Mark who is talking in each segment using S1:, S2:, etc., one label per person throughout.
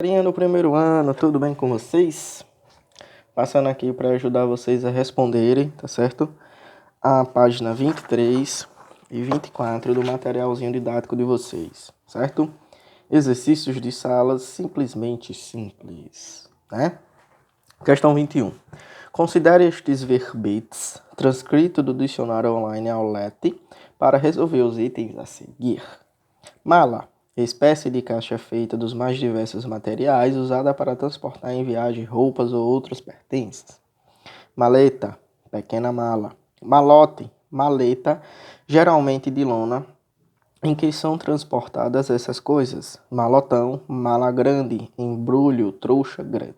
S1: Galerinha do primeiro ano, tudo bem com vocês? Passando aqui para ajudar vocês a responderem, tá certo? A página 23 e 24 do materialzinho didático de vocês, certo? Exercícios de salas simplesmente simples, né? Questão 21. Considere estes verbetes transcritos do dicionário online Aulete para resolver os itens a seguir. Mala, espécie de caixa feita dos mais diversos materiais usada para transportar em viagem roupas ou outros pertences. Maleta, pequena mala. Malote, maleta, geralmente de lona, em que são transportadas essas coisas. Malotão, mala grande, embrulho, trouxa grande.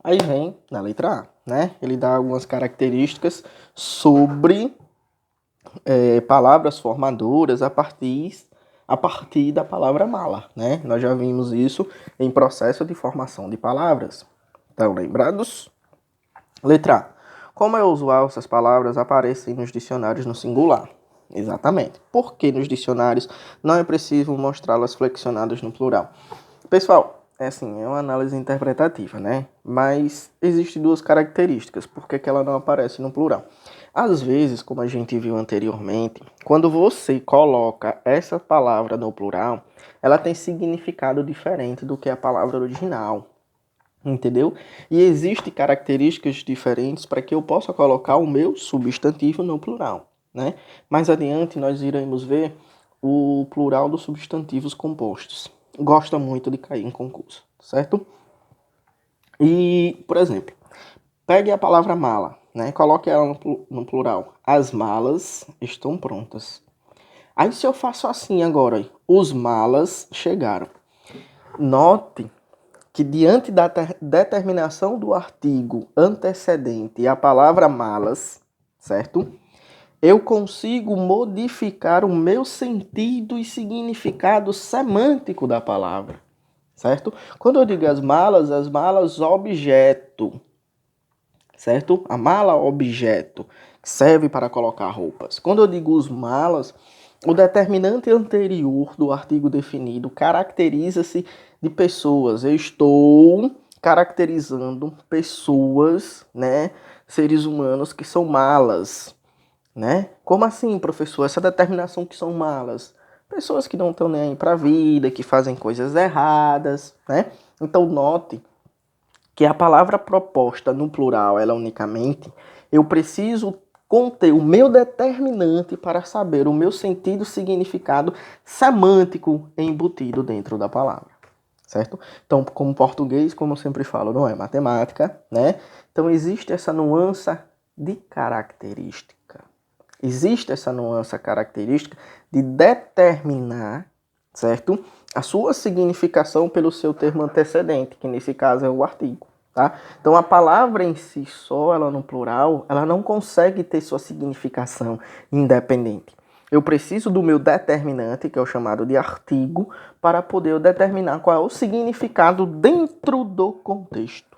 S1: Aí vem na letra A, né? Ele dá algumas características sobre palavras formadoras a partir da palavra mala, né? Nós já vimos isso em processo de formação de palavras. Estão lembrados? Letra A. Como é usual, essas palavras aparecem nos dicionários no singular. Exatamente. Por que nos dicionários não é preciso mostrá-las flexionadas no plural? Pessoal, é uma análise interpretativa, né? Mas existem duas características. Por que ela não aparece no plural? Às vezes, como a gente viu anteriormente, quando você coloca essa palavra no plural, ela tem significado diferente do que a palavra original. Entendeu? E existem características diferentes para que eu possa colocar o meu substantivo no plural, né? Mais adiante nós iremos ver o plural dos substantivos compostos. Gosta muito de cair em concurso, certo? E, por exemplo, pegue a palavra mala, né? Coloque ela no plural. As malas estão prontas. Aí se eu faço assim agora, os malas chegaram. Note que diante da determinação do artigo antecedente a palavra malas, certo? Eu consigo modificar o meu sentido e significado semântico da palavra, certo? Quando eu digo as malas objeto, certo? A mala objeto serve para colocar roupas. Quando eu digo os malas, o determinante anterior do artigo definido caracteriza-se de pessoas. Eu estou caracterizando pessoas, né? Seres humanos que são malas, né? Como assim, professor? Essa determinação que são malas? Pessoas que não estão nem aí para a vida, que fazem coisas erradas, né? Então note que a palavra proposta no plural, ela unicamente, eu preciso conter o meu determinante para saber o meu sentido, significado semântico embutido dentro da palavra, certo? Então, como português, como eu sempre falo, não é matemática, né? Então, existe essa nuance de característica. Existe essa nuance característica de determinar, certo? A sua significação pelo seu termo antecedente, que nesse caso é o artigo, tá? Então a palavra em si só, ela no plural, ela não consegue ter sua significação independente. Eu preciso do meu determinante, que é o chamado de artigo, para poder determinar qual é o significado dentro do contexto.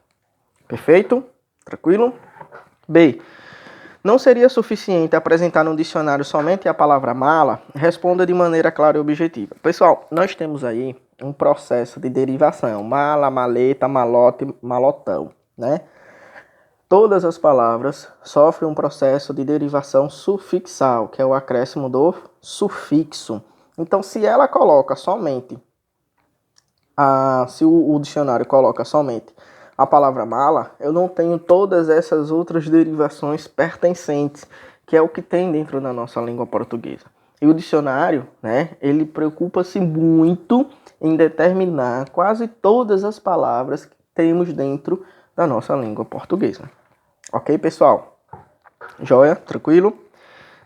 S1: Perfeito? Tranquilo? B. Não seria suficiente apresentar no dicionário somente a palavra mala? Responda de maneira clara e objetiva. Pessoal, nós temos aí um processo de derivação. Mala, maleta, malote, malotão, né? Todas as palavras sofrem um processo de derivação sufixal, que é o acréscimo do sufixo. Então, se ela coloca somente, se o dicionário coloca somente a palavra mala, eu não tenho todas essas outras derivações pertencentes, que é o que tem dentro da nossa língua portuguesa. E o dicionário, né, ele preocupa-se muito em determinar quase todas as palavras que temos dentro da nossa língua portuguesa. Ok, pessoal? Joia? Tranquilo?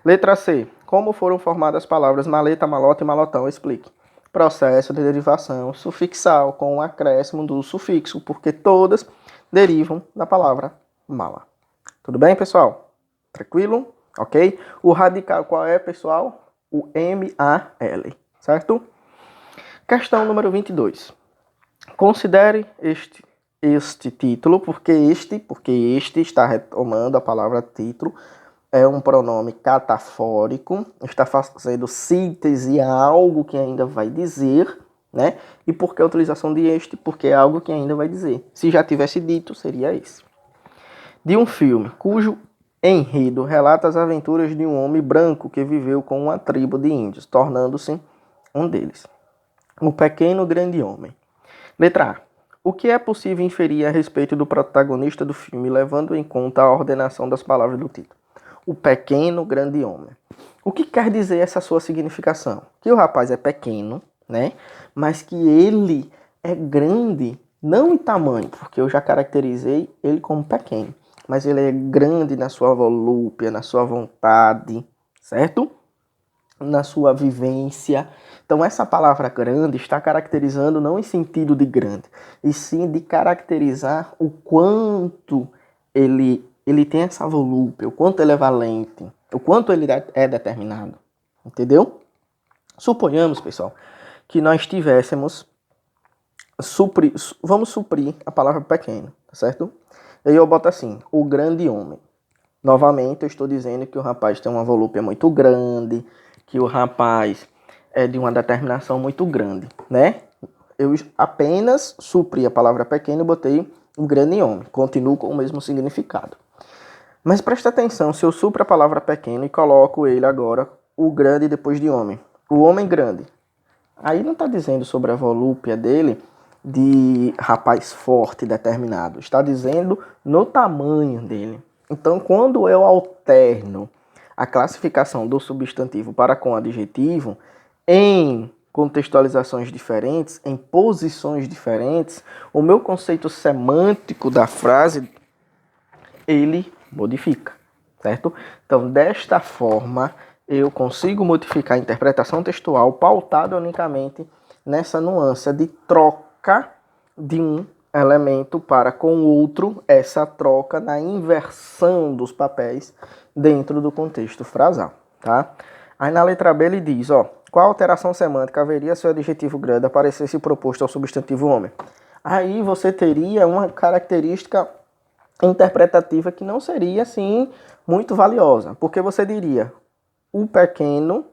S1: Letra C. Como foram formadas as palavras maleta, malota e malotão? Explique. Processo de derivação sufixal com o acréscimo do sufixo, porque todas derivam da palavra mala. Tudo bem, pessoal? Tranquilo? Ok? O radical qual é, pessoal? O M-A-L, certo? Questão número 22. Considere este título, porque este está retomando a palavra título, é um pronome catafórico, está fazendo síntese a algo que ainda vai dizer, né? E por que a utilização de este? Porque é algo que ainda vai dizer. Se já tivesse dito, seria esse. De um filme cujo enredo relata as aventuras de um homem branco que viveu com uma tribo de índios, tornando-se um deles. O pequeno grande homem. Letra A. O que é possível inferir a respeito do protagonista do filme, levando em conta a ordenação das palavras do título? O pequeno grande homem. O que quer dizer essa sua significação? Que o rapaz é pequeno, né? Mas que ele é grande, não em tamanho, porque eu já caracterizei ele como pequeno, mas ele é grande na sua volúpia, na sua vontade, certo? Na sua vivência. Então essa palavra grande está caracterizando não em sentido de grande, e sim de caracterizar o quanto ele tem essa volúpia, o quanto ele é valente, o quanto ele é determinado. Entendeu? Suponhamos, pessoal, que nós tivéssemos vamos suprir a palavra pequeno, tá certo? E aí eu boto assim, o grande homem. Novamente eu estou dizendo que o rapaz tem uma volúpia muito grande, que o rapaz é de uma determinação muito grande, né? Eu apenas supri a palavra pequeno e botei o grande homem. Continuo com o mesmo significado. Mas presta atenção, se eu supro a palavra pequeno e coloco ele agora, o grande depois de homem. O homem grande. Aí não está dizendo sobre a volúpia dele de rapaz forte, determinado. Está dizendo no tamanho dele. Então, quando eu alterno a classificação do substantivo para com o adjetivo, em contextualizações diferentes, em posições diferentes, o meu conceito semântico da frase, ele modifica, certo? Então, desta forma, eu consigo modificar a interpretação textual pautada unicamente nessa nuance de troca de um elemento para com o outro, essa troca na inversão dos papéis dentro do contexto frasal, tá? Aí na letra B ele diz, ó, qual alteração semântica haveria se o adjetivo grande aparecesse proposto ao substantivo homem? Aí você teria uma característica interpretativa que não seria, assim, muito valiosa, porque você diria, o pequeno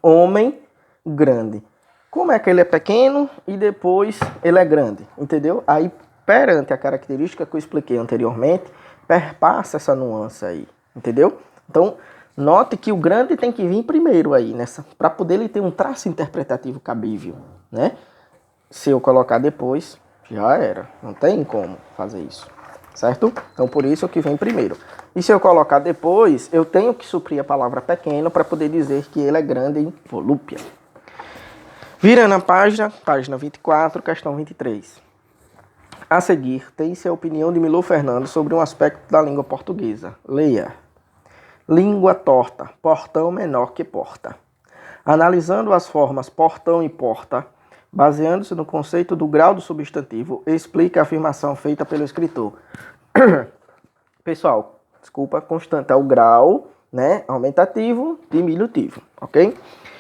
S1: homem grande. Como é que ele é pequeno e depois ele é grande, entendeu? Aí, perante a característica que eu expliquei anteriormente, perpassa essa nuance aí, entendeu? Então, note que o grande tem que vir primeiro aí, nessa, para poder ele ter um traço interpretativo cabível, né? Se eu colocar depois, já era, não tem como fazer isso, certo? Então, por isso que vem primeiro. E se eu colocar depois, eu tenho que suprir a palavra pequeno para poder dizer que ele é grande em volúpia. Virando a página 24, questão 23. A seguir, tem-se a opinião de Milor Fernando sobre um aspecto da língua portuguesa. Leia. Língua torta, portão menor que porta. Analisando as formas portão e porta, baseando-se no conceito do grau do substantivo, explica a afirmação feita pelo escritor. Pessoal, desculpa, constante é o grau, né, aumentativo, diminutivo, ok?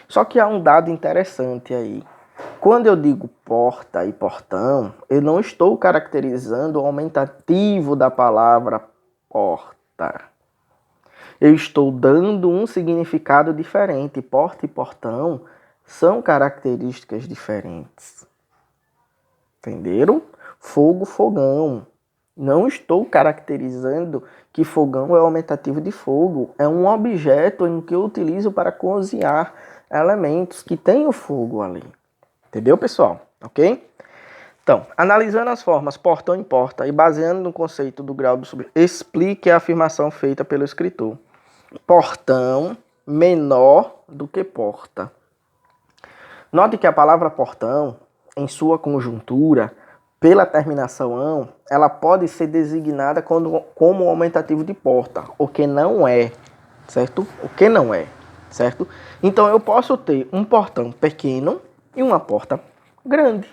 S1: Só que há um dado interessante aí. Quando eu digo porta e portão, eu não estou caracterizando o aumentativo da palavra porta. Eu estou dando um significado diferente. Porta e portão são características diferentes. Entenderam? Fogo, fogão. Não estou caracterizando que fogão é aumentativo de fogo. É um objeto em que eu utilizo para cozinhar elementos que têm o fogo ali. Entendeu, pessoal? Ok? Então, analisando as formas portão e porta e baseando no conceito do grau do substantivo, explique a afirmação feita pelo escritor. Portão menor do que porta. Note que a palavra portão, em sua conjuntura, pela terminação ão, ela pode ser designada como um aumentativo de porta, o que não é, certo? O que não é, certo? Então eu posso ter um portão pequeno e uma porta grande.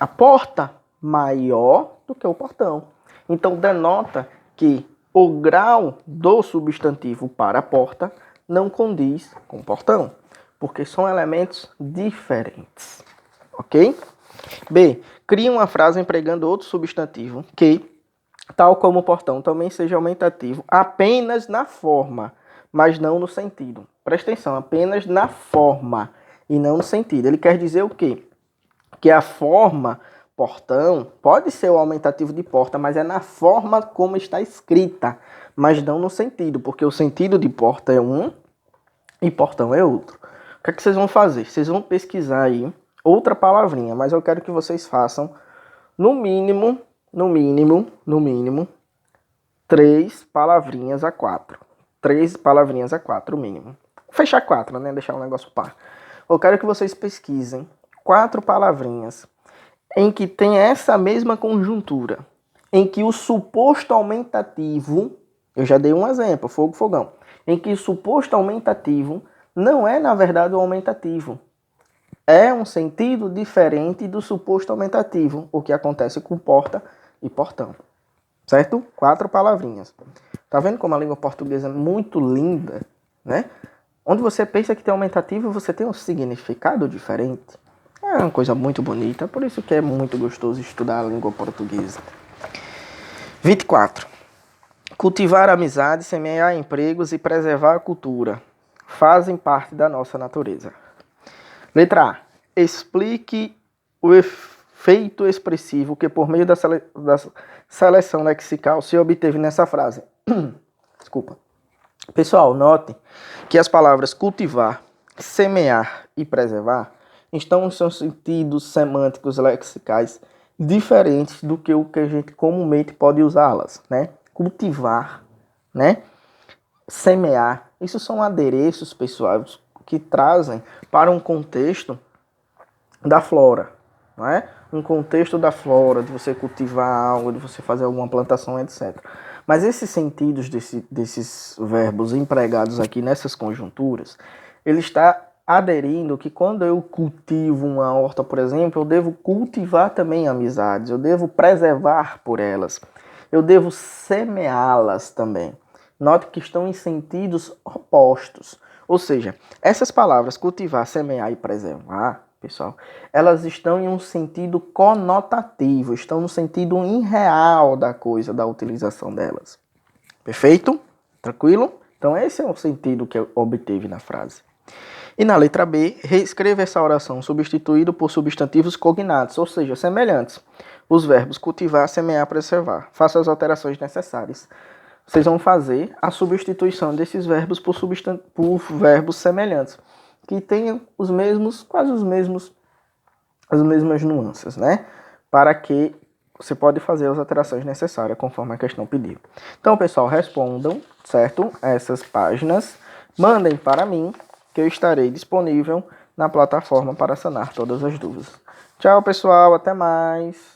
S1: A porta maior do que o portão. Então denota que o grau do substantivo para a porta não condiz com o portão, porque são elementos diferentes. Ok? B. Cria uma frase empregando outro substantivo que, tal como o portão, também seja aumentativo apenas na forma, mas não no sentido. Presta atenção, apenas na forma e não no sentido. Ele quer dizer o quê? que a forma portão pode ser o aumentativo de porta, mas é na forma como está escrita, mas não no sentido, porque o sentido de porta é um e portão é outro. O que é que vocês vão fazer? Vocês vão pesquisar aí outra palavrinha, mas eu quero que vocês façam no mínimo, 3 palavrinhas a 4. 3 palavrinhas a 4, o mínimo. Fechar 4, né? Deixar o negócio par. Eu quero que vocês pesquisem 4 palavrinhas em que tem essa mesma conjuntura, em que o suposto aumentativo, eu já dei um exemplo, fogo, fogão, em que o suposto aumentativo não é, na verdade, o aumentativo. É um sentido diferente do suposto aumentativo, o que acontece com porta e portão. Certo? 4 palavrinhas. Tá vendo como a língua portuguesa é muito linda, né? Onde você pensa que tem aumentativo, você tem um significado diferente. É uma coisa muito bonita, por isso que é muito gostoso estudar a língua portuguesa. 24. Cultivar amizade, semear empregos e preservar a cultura fazem parte da nossa natureza. Letra A. Explique o efeito expressivo que por meio da seleção lexical se obteve nessa frase. Desculpa. Pessoal, notem que as palavras cultivar, semear e preservar estão em seus sentidos semânticos lexicais diferentes do que o que a gente comumente pode usá-las, né? Cultivar, né? Semear, isso são adereços, pessoal, que trazem para um contexto da flora, não é? Um contexto da flora, de você cultivar algo, de você fazer alguma plantação, etc. Mas esses sentidos desses verbos empregados aqui nessas conjunturas, ele está aderindo que quando eu cultivo uma horta, por exemplo, eu devo cultivar também amizades, eu devo preservar por elas, eu devo semeá-las também. Note que estão em sentidos opostos. Ou seja, essas palavras cultivar, semear e preservar, pessoal, elas estão em um sentido conotativo, estão no sentido irreal da coisa, da utilização delas. Perfeito? Tranquilo? Então esse é o sentido que eu obteve na frase. E na letra B, reescreva essa oração substituído por substantivos cognatos, ou seja, semelhantes. Os verbos cultivar, semear, preservar. Faça as alterações necessárias. Vocês vão fazer a substituição desses verbos por verbos semelhantes, que tenham os mesmos, quase os mesmos, as mesmas nuances, né? Para que você pode fazer as alterações necessárias conforme a questão pediu. Então, pessoal, respondam, certo? Essas páginas, mandem para mim, que eu estarei disponível na plataforma para sanar todas as dúvidas. Tchau, pessoal, até mais!